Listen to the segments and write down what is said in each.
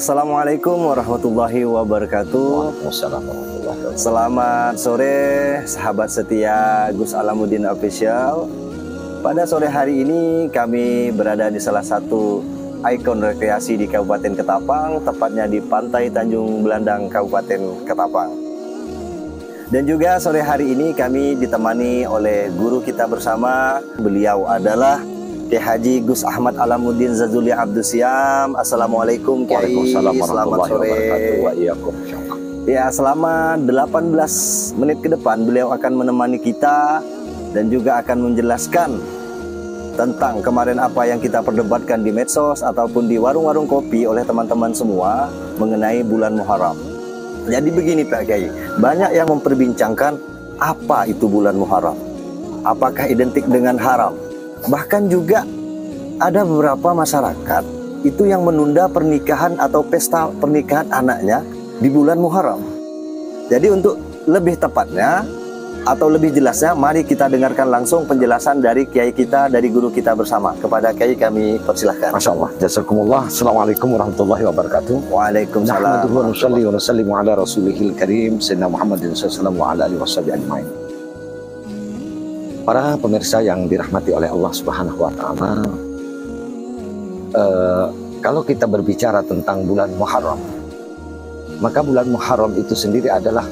Assalamualaikum warahmatullahi wabarakatuh. Waalaikumsalam warahmatullahi wabarakatuh. Selamat sore sahabat setia Gus Alamuddin Official. Pada sore hari ini kami berada di salah satu ikon rekreasi di Kabupaten Ketapang, tepatnya di Pantai Tanjung Belandang, Kabupaten Ketapang. Dan juga sore hari ini kami ditemani oleh guru kita bersama. Beliau adalah Kiai Haji Gus Ahmad Alamuddin Zazuli Abdusiam. Assalamualaikum Kiai. Waalaikumsalam Selamat warahmatullahi sore. wabarakatuh. Wa iyyakum. Ya, selama 18 menit ke depan beliau akan menemani kita dan juga akan menjelaskan tentang kemarin apa yang kita perdebatkan di medsos ataupun di warung-warung kopi oleh teman-teman semua mengenai bulan Muharram. Jadi begini Pak Kiai, banyak yang memperbincangkan apa itu bulan Muharram. Apakah identik dengan haram? Bahkan juga ada beberapa masyarakat itu yang menunda pernikahan atau pesta pernikahan anaknya di bulan Muharram. Jadi untuk lebih tepatnya atau lebih jelasnya, mari kita dengarkan langsung penjelasan dari kiai kita, dari guru kita bersama. Kepada kiai kami persilahkan. Masya Allah. Jazakumullah. Assalamualaikum warahmatullahi wabarakatuh. Waalaikumsalam. Nahmaduhu wa nusalli wa nusallimu ala rasulihil karim Sayyidina Muhammadin sallallahu wa ala alihi washabihi ajmain. Para pemirsa yang dirahmati oleh Allah Subhanahu wa taala, kalau kita berbicara tentang bulan Muharram, maka bulan Muharram itu sendiri adalah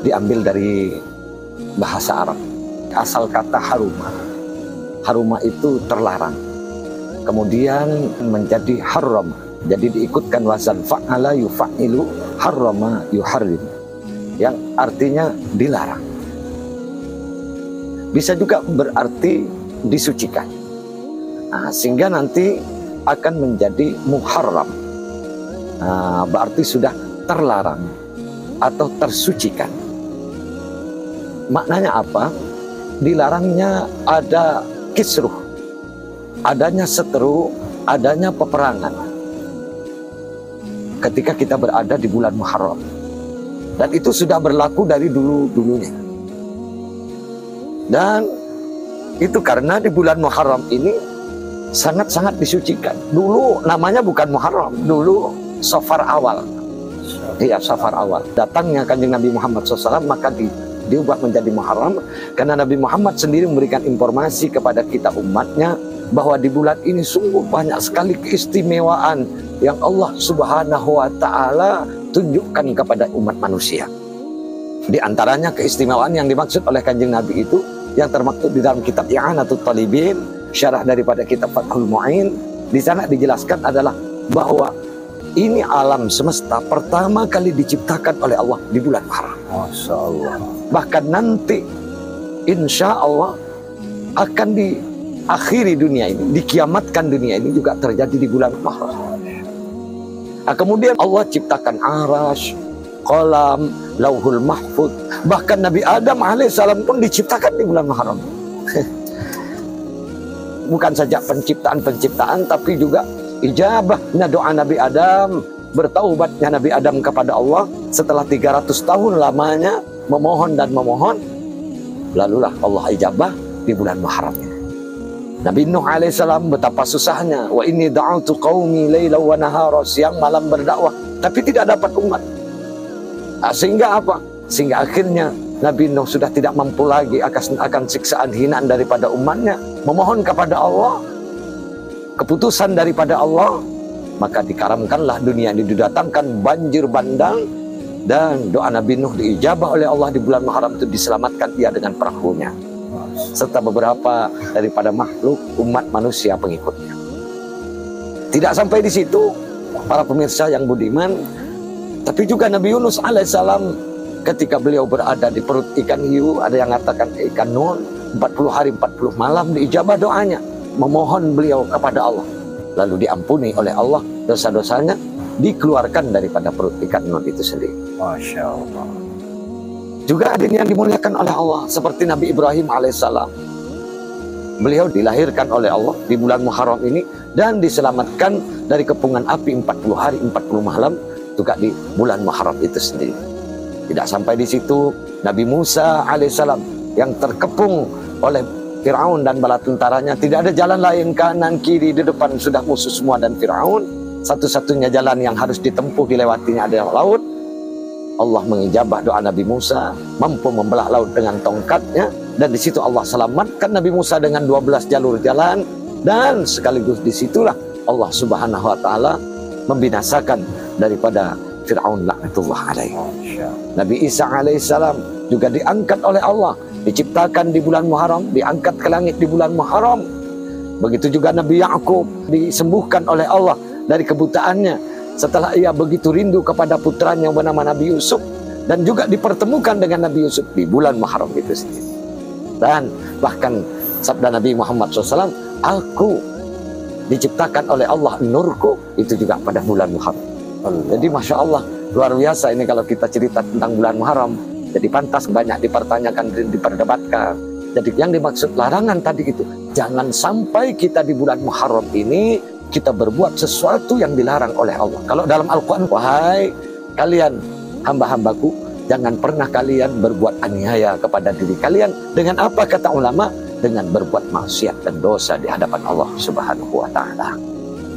diambil dari bahasa Arab. Asal kata haruma. Haruma itu terlarang. Kemudian menjadi haram. Jadi diikutkan wazan fa'ala yufa'ilu, harrama yuharrim. Yang artinya dilarang. Bisa juga berarti disucikan. Nah, sehingga nanti akan menjadi muharram. Nah, berarti sudah terlarang atau tersucikan. Maknanya apa? Dilarangnya ada kisruh, adanya seteru, adanya peperangan ketika kita berada di bulan Muharram. Dan itu sudah berlaku dari dulu-dulunya. Dan itu karena di bulan Muharram ini sangat-sangat disucikan. Dulu namanya bukan Muharram, dulu Safar awal. Iya, Safar awal. Datangnya Kanjeng Nabi Muhammad SAW maka diubah menjadi Muharram, karena Nabi Muhammad sendiri memberikan informasi kepada kita umatnya bahwa di bulan ini sungguh banyak sekali keistimewaan yang Allah Subhanahu wa taala tunjukkan kepada umat manusia. Di antaranya keistimewaan yang dimaksud oleh Kanjeng Nabi itu yang termaktub di dalam kitab I'anatul Talibin, syarah daripada kitab Fathul Mu'in. Di sana dijelaskan adalah bahwa ini alam semesta pertama kali diciptakan oleh Allah di bulan Muharram. Masya Allah. Bahkan nanti insya Allah akan diakhiri dunia ini, dikiamatkan dunia ini juga terjadi di bulan Muharram. Nah, kemudian Allah ciptakan Arash, Qalam, Lauhul Mahfud. Bahkan Nabi Adam alaihissalam pun diciptakan di bulan Muharram. Bukan saja penciptaan, tapi juga ijabahnya doa Nabi Adam, bertaubatnya Nabi Adam kepada Allah setelah 300 tahun lamanya memohon dan memohon, lalulah Allah ijabah di bulan Muharram. Nabi Nuh alaihissalam betapa susahnya, wa inni da'utu qaumi laila wa nahara, siang malam berdakwah tapi tidak dapat umat. Sehingga apa? Sehingga akhirnya Nabi Nuh sudah tidak mampu lagi akan siksaan hinaan daripada umatnya, memohon kepada Allah keputusan daripada Allah, maka dikaramkanlah dunia ini, didatangkan banjir bandang, dan doa Nabi Nuh diijabah oleh Allah di bulan Muharram itu, diselamatkan ia dengan perahunya serta beberapa daripada makhluk umat manusia pengikutnya. Tidak sampai di situ para pemirsa yang budiman, tapi juga Nabi Yunus alaihissalam ketika beliau berada di perut ikan hiu, ada yang mengatakan ikan nun, 40 hari 40 malam diijabah doanya, memohon beliau kepada Allah, lalu diampuni oleh Allah dosa-dosanya, dikeluarkan daripada perut ikan nun itu sendiri. Masya Allah. Juga ada yang dimuliakan oleh Allah seperti Nabi Ibrahim alaihissalam. Beliau dilahirkan oleh Allah di bulan Muharram ini dan diselamatkan dari kepungan api 40 hari 40 malam juga di bulan Muharram itu sendiri. Tidak sampai di situ, Nabi Musa alaihissalam yang terkepung oleh Fir'aun dan bala tentaranya, tidak ada jalan lain, kanan kiri di depan sudah musuh semua dan Fir'aun, satu-satunya jalan yang harus ditempuh dilewatinya adalah laut. Allah mengijabah doa Nabi Musa, mampu membelah laut dengan tongkatnya, dan di situ Allah selamatkan Nabi Musa dengan 12 jalur jalan, dan sekaligus disitulah Allah Subhanahu wa Ta'ala membinasakan daripada Fir'aun laknatullah alaihi. Nabi Isa alaihissalam juga diangkat oleh Allah, diciptakan di bulan Muharram, diangkat ke langit di bulan Muharram. Begitu juga Nabi Ya'qub disembuhkan oleh Allah dari kebutaannya setelah ia begitu rindu kepada putranya yang bernama Nabi Yusuf, dan juga dipertemukan dengan Nabi Yusuf di bulan Muharram itu sendiri. Dan bahkan sabda Nabi Muhammad SAW, aku diciptakan oleh Allah, nurku itu juga pada bulan Muharram. Jadi Masya Allah, luar biasa ini kalau kita cerita tentang bulan Muharram. Jadi pantas banyak dipertanyakan dan diperdebatkan. Jadi yang dimaksud larangan tadi itu, jangan sampai kita di bulan Muharram ini kita berbuat sesuatu yang dilarang oleh Allah. Kalau dalam Al-Quran, wahai kalian hamba-hambaku, jangan pernah kalian berbuat aniaya kepada diri kalian. Dengan apa kata ulama? Dengan berbuat maksiat dan dosa di hadapan Allah Subhanahu wa Ta'ala.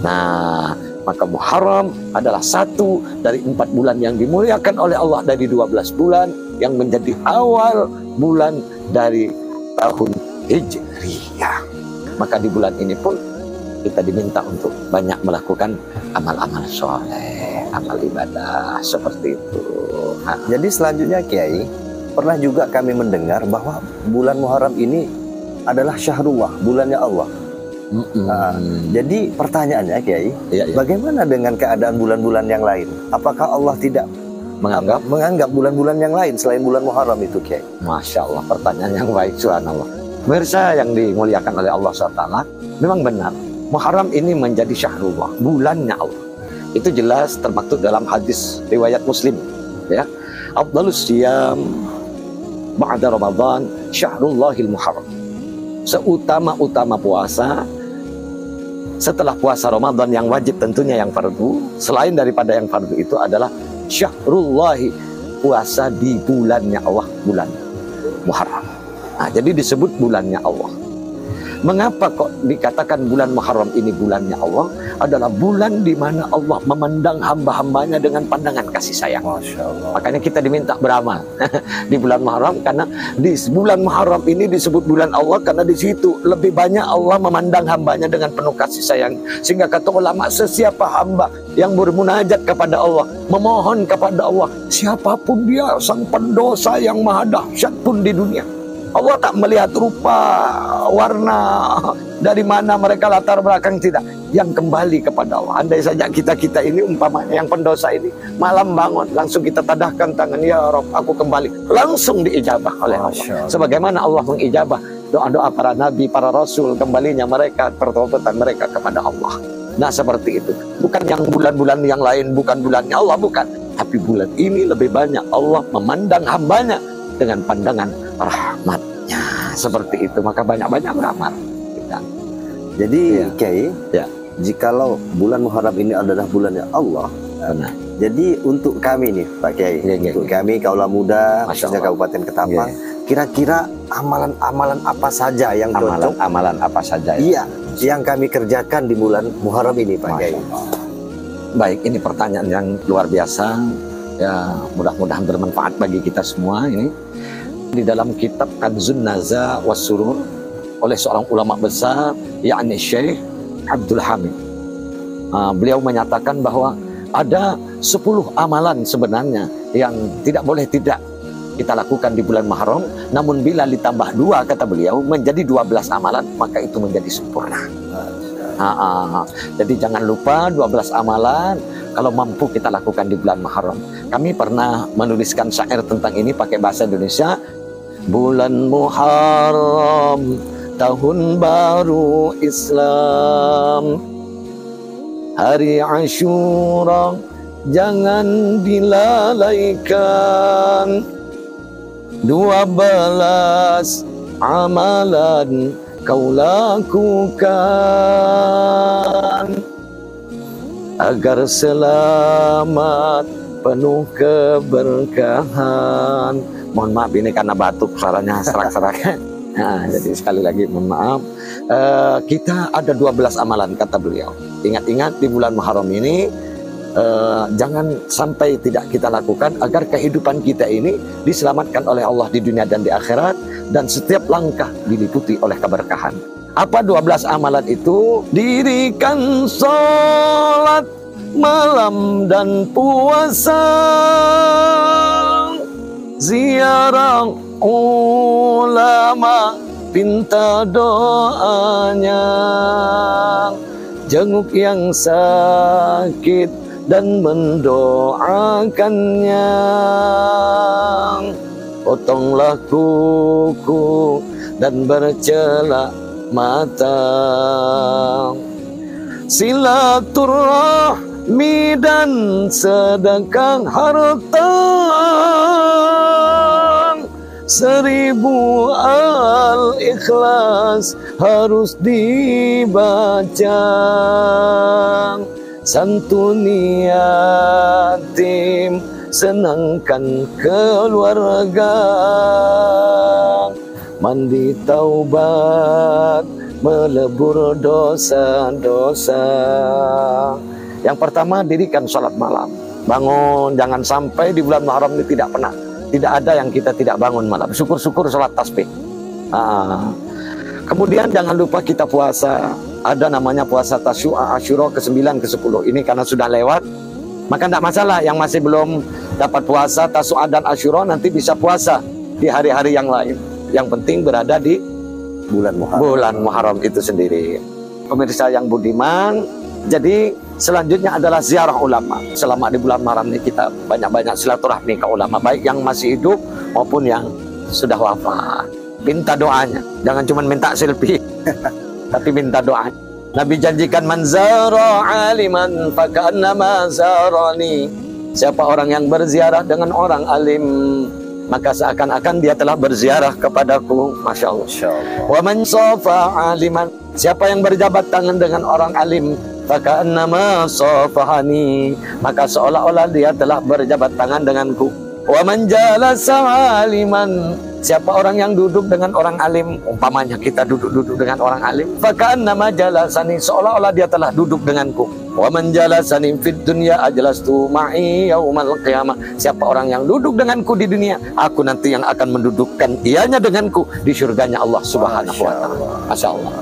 Nah, maka Muharram adalah satu dari 4 bulan yang dimuliakan oleh Allah dari 12 bulan yang menjadi awal bulan dari tahun Hijriyah. Maka di bulan ini pun kita diminta untuk banyak melakukan amal-amal soleh, amal ibadah seperti itu. Nah, jadi selanjutnya Kiai, pernah juga kami mendengar bahwa bulan Muharram ini adalah syahrullah, bulannya Allah. Nah, jadi pertanyaannya Kiai, bagaimana dengan keadaan bulan-bulan yang lain? Apakah Allah tidak menganggap bulan-bulan yang lain selain bulan Muharram itu Kiai? Masya Allah, pertanyaan yang baik, subhanallah. Pemirsa yang dimuliakan oleh Allah SWT, memang benar Muharram ini menjadi syahrullah, bulannya Allah. Itu jelas termaktub dalam hadis riwayat Muslim, ya. Afdhalus siyam ba'da Ramadan syahrullahil Muharram. Seutama-utama puasa setelah puasa Ramadan yang wajib tentunya yang fardu, selain daripada yang fardu itu adalah syahrullahi, puasa di bulannya Allah, bulan Muharram. Nah, jadi disebut bulannya Allah. Mengapa kok dikatakan bulan Muharram ini bulannya Allah? Adalah bulan di mana Allah memandang hamba-hambanya dengan pandangan kasih sayang. Masya Allah. Makanya kita diminta beramal di bulan Muharram, karena di bulan Muharram ini disebut bulan Allah karena di situ lebih banyak Allah memandang hambanya dengan penuh kasih sayang. Sehingga kata ulama, sesiapa hamba yang bermunajat kepada Allah, memohon kepada Allah, siapapun dia, sang pendosa yang maha dahsyat pun di dunia, Allah tak melihat rupa, warna, dari mana mereka latar belakang, tidak. Yang kembali kepada Allah. Andai saja kita ini umpamanya yang pendosa ini, malam bangun, langsung kita tadahkan tangan, ya Rabb, aku kembali. Langsung diijabah oleh Allah. Sebagaimana Allah mengijabah doa-doa para nabi, para rasul, kembalinya mereka, pertobatan mereka kepada Allah. Nah seperti itu. Bukan yang bulan-bulan yang lain, bukan bulannya Allah, bukan. Tapi bulan ini lebih banyak Allah memandang hambanya dengan pandangan rahmatnya, seperti itu. Maka banyak-banyak beramal. Jadi Kiai, ya, jikalau bulan Muharram ini adalah bulannya Allah, benar. Jadi untuk kami nih Pak Kiai, untuk kami kaula muda, khususnya Kabupaten Ketapang, kira-kira amalan-amalan apa saja yang cocok? Amalan apa saja? Iya, yang kami kerjakan di bulan Muharram ini Pak Kiai. Baik, ini pertanyaan yang luar biasa. Ya, mudah-mudahan bermanfaat bagi kita semua ini. Di dalam kitab Kanzun Naza was Surur oleh seorang ulama besar, yakni Syekh Abdul Hamid. Beliau menyatakan bahwa ada 10 amalan sebenarnya yang tidak boleh tidak kita lakukan di bulan Muharram, namun bila ditambah 2, kata beliau, menjadi 12 amalan, maka itu menjadi sempurna. Jadi jangan lupa 12 amalan kalau mampu kita lakukan di bulan Muharram. Kami pernah menuliskan syair tentang ini pakai bahasa Indonesia. Bulan Muharram, tahun baru Islam, hari Ashura jangan dilalaikan. 12 amalan kau lakukan agar selamat penuh keberkahan. Mohon maaf ini karena batuk, suaranya serak-serak. Nah, jadi sekali lagi mohon maaf. kita ada 12 amalan kata beliau. Ingat-ingat di bulan Muharram ini jangan sampai tidak kita lakukan agar kehidupan kita ini diselamatkan oleh Allah di dunia dan di akhirat, dan setiap langkah diliputi oleh keberkahan. Apa 12 amalan itu? Dirikan sholat malam dan puasa, ziarah ulama, pinta doanya, jenguk yang sakit dan mendoakannya, potonglah kuku dan bercelak mata, silaturahmi dan sedekah harta, 1000 Al-Ikhlas harus dibaca, santuni yatim, senangkan keluarga, mandi taubat, melebur dosa-dosa. Yang pertama, dirikan sholat malam. Bangun, jangan sampai di bulan Muharram ini tidak ada yang kita tidak bangun malam. Syukur-syukur sholat tasbih. Kemudian jangan lupa kita puasa. Ada namanya puasa Tasyu'a, Asyura ke-9, ke-10. Ini karena sudah lewat, maka tidak masalah. Yang masih belum dapat puasa Tasyu'a dan Asyura nanti bisa puasa di hari-hari yang lain. Yang penting berada di bulan Muharram itu sendiri. Pemirsa yang budiman, jadi selanjutnya adalah ziarah ulama. Selama di bulan Muharram ini kita banyak-banyak silaturahmi ke ulama, baik yang masih hidup maupun yang sudah wafat. Minta doanya, jangan cuma minta selfie, tapi minta doa. Nabi janjikan, man zara aliman fakannama zarani. Siapa orang yang berziarah dengan orang alim, maka seakan-akan dia telah berziarah kepadaku. Masya Allah. Wa man safa aliman, siapa yang berjabat tangan dengan orang alim, fakannama safahani, maka seolah-olah dia telah berjabat tangan denganku. Wa man jalasa aliman, siapa orang yang duduk dengan orang alim, umpamanya kita duduk dengan orang alim, fakannama jalasani, seolah-olah dia telah duduk denganku. Wa man jalasani fid dunya ajlastu ma'i yaumal qiyamah, siapa orang yang duduk denganku di dunia, aku nanti yang akan mendudukkan ianya denganku di surganya Allah Subhanahu wa taala. Masya Allah.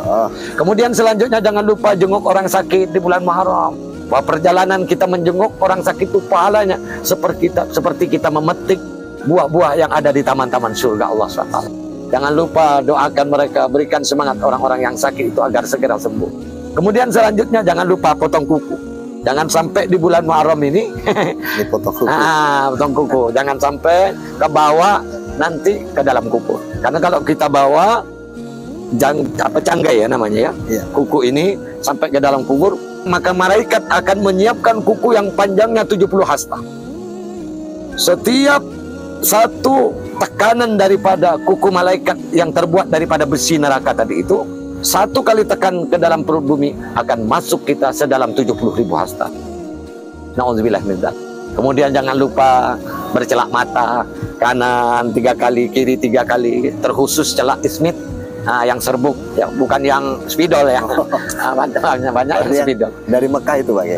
Kemudian selanjutnya jangan lupa jenguk orang sakit di bulan Muharram. Bahwa perjalanan kita menjenguk orang sakit itu pahalanya seperti kita memetik buah-buah yang ada di taman-taman surga Allah SWT. Jangan lupa doakan mereka, berikan semangat orang-orang yang sakit itu agar segera sembuh. Kemudian selanjutnya jangan lupa potong kuku. Jangan sampai di bulan Muharram ini potong kuku. Potong kuku. Jangan sampai kebawa nanti ke dalam kubur. Karena kalau kita bawa canggai ya namanya ya, kuku ini sampai ke dalam kubur, maka malaikat akan menyiapkan kuku yang panjangnya 70 hasta. Setiap satu tekanan daripada kuku malaikat yang terbuat daripada besi neraka tadi itu, satu kali tekan ke dalam perut bumi akan masuk kita sedalam 70.000 hasta. Na'udzubillah min dzalik. Kemudian jangan lupa bercelak mata, kanan 3 kali, kiri 3 kali, terkhusus celak ismit. Yang serbuk, ya, bukan yang spidol ya. Banyak yang spidol. Dari Mekah itu Bang ya?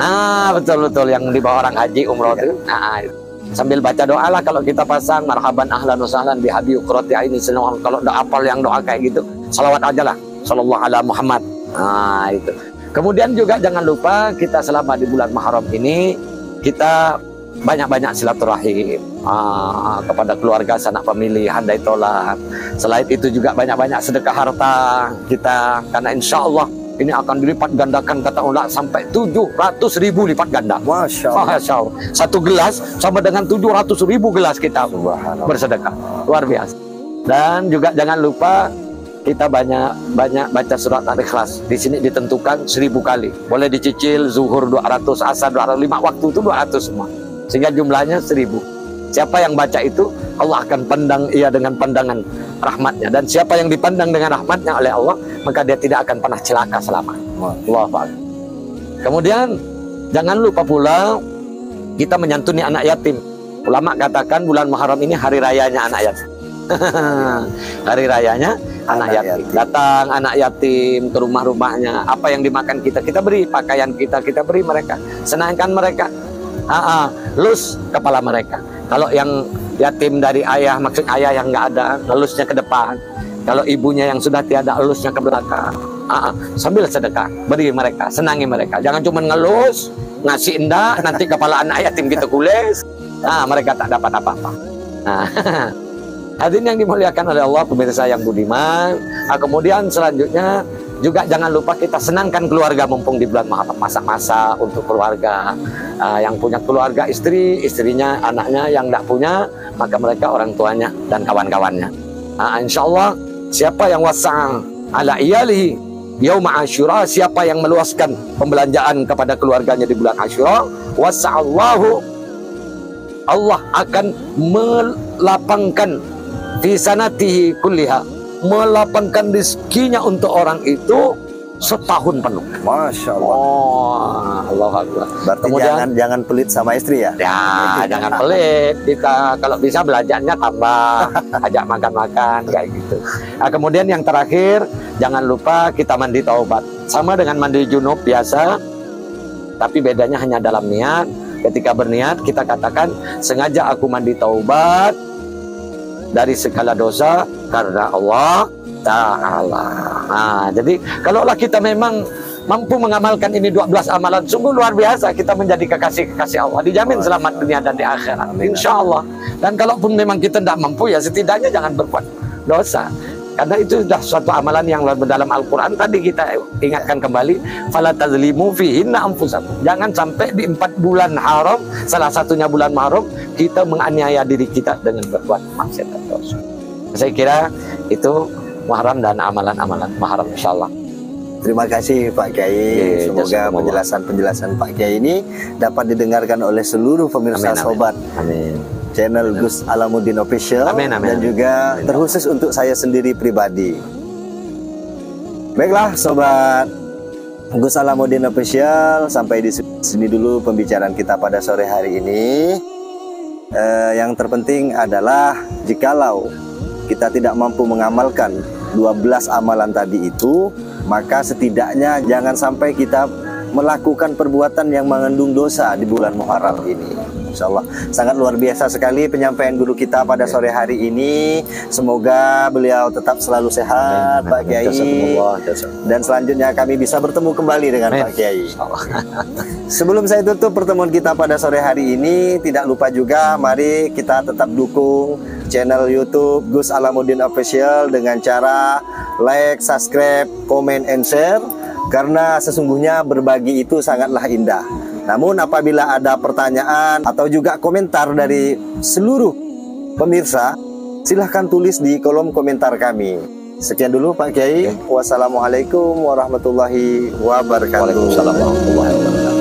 Betul-betul yang dibawa orang haji umroh itu. Sambil baca doa lah kalau kita pasang marhaban ahlan wa sahlan bihabi uqrati aini. Kalau udah apal yang doa kayak gitu, salawat aja lah, sallallahu ala Muhammad. Itu. Kemudian juga jangan lupa kita selama di bulan Muharram ini kita banyak-banyak silaturahim kepada keluarga, sanak famili, handai tolak. Selain itu juga banyak-banyak sedekah harta kita, karena insya Allah ini akan dilipat gandakan kata ulama sampai 700.000 lipat ganda. Masya Allah. Satu gelas sama dengan 700.000 gelas kita bersedekah. Luar biasa. Dan juga jangan lupa kita banyak baca surat Al-Ikhlas. Di sini ditentukan 1000 kali. Boleh dicicil, zuhur 200, asar 200, 5 waktu itu 200 semua. Sehingga jumlahnya 1000. Siapa yang baca itu, Allah akan pandang ia dengan pandangan rahmatnya. Dan siapa yang dipandang dengan rahmatnya oleh Allah, maka dia tidak akan pernah celaka selama. Allahu Akbar. Kemudian jangan lupa pula kita menyantuni anak yatim. Ulama katakan bulan Muharram ini hari rayanya anak yatim. Hari rayanya anak yatim. Datang anak yatim ke rumah-rumahnya, apa yang dimakan kita beri, pakaian kita beri mereka, senangkan mereka, lus kepala mereka. Kalau yang yatim dari ayah, maksud ayah yang nggak ada, elusnya ke depan. Kalau ibunya yang sudah tiada, elusnya ke belakang. Sambil sedekah, beri mereka, senangi mereka. Jangan cuma ngelus, ngasih indah, nanti kepala anak yatim kita kules. Mereka tak dapat apa-apa. Hadirin yang dimuliakan oleh Allah, pemirsa yang budiman. Kemudian selanjutnya juga jangan lupa kita senangkan keluarga mumpung di bulan Muharram, masak-masak untuk keluarga. Yang punya keluarga, istrinya, anaknya. Yang tidak punya, maka mereka orang tuanya dan kawan-kawannya. Insya Allah, siapa yang wasa'ang ala iyalihi yauma Asyura, siapa yang meluaskan pembelanjaan kepada keluarganya di bulan Asyura, wasa'allahu, Allah akan melapangkan fi sanatihi kulliha, melapangkan rezekinya untuk orang itu setahun penuh. Masya Allah. Allah Akbar. Berarti kemudian jangan pelit sama istri ya? Ya, jangan pelit. Kita kalau bisa belajarnya tambah, ajak makan-makan kayak gitu. Kemudian yang terakhir, jangan lupa kita mandi taubat. Sama dengan mandi junub biasa, tapi bedanya hanya dalam niat. Ketika berniat, kita katakan, sengaja aku mandi taubat dari segala dosa karena Allah Ta'ala. Jadi kalaulah kita memang mampu mengamalkan ini 12 amalan, sungguh luar biasa, kita menjadi kekasih-kekasih Allah, dijamin selamat dunia dan di akhirat, insya Allah. Dan kalaupun memang kita tidak mampu, ya setidaknya jangan berbuat dosa, karena itu sudah suatu amalan yang dalam Al-Quran. Tadi kita ingatkan kembali, fala tazlimu fihinna anfusakum. Jangan sampai di 4 bulan haram, salah satunya bulan Muharram, kita menganiaya diri kita dengan berbuat maksiat dan dosa. Saya kira itu Muharram dan amalan-amalan Muharram, insyaallah. Terima kasih Pak Kiai. Semoga penjelasan Pak Kiai ini dapat didengarkan oleh seluruh pemirsa sobat channel Gus Alamuddin Official. Dan juga terkhusus untuk saya sendiri pribadi. Baiklah sobat Gus Alamuddin Official, sampai di sini dulu pembicaraan kita pada sore hari ini. Yang terpenting adalah jikalau kita tidak mampu mengamalkan 12 amalan tadi itu, maka setidaknya jangan sampai kita melakukan perbuatan yang mengandung dosa di bulan Muharram ini. Insya Allah sangat luar biasa sekali penyampaian guru kita pada sore hari ini. Semoga beliau tetap selalu sehat, Pak Kiai. Dan selanjutnya kami bisa bertemu kembali dengan Pak Kiai. Sebelum saya tutup pertemuan kita pada sore hari ini, tidak lupa juga mari kita tetap dukung channel YouTube Gus Alamuddin Official dengan cara like, subscribe, comment, and share. Karena sesungguhnya berbagi itu sangatlah indah. Namun apabila ada pertanyaan atau juga komentar dari seluruh pemirsa, silahkan tulis di kolom komentar kami. Sekian dulu Pak Kiai. Wassalamualaikum warahmatullahi wabarakatuh. Waalaikumsalam warahmatullahi wabarakatuh.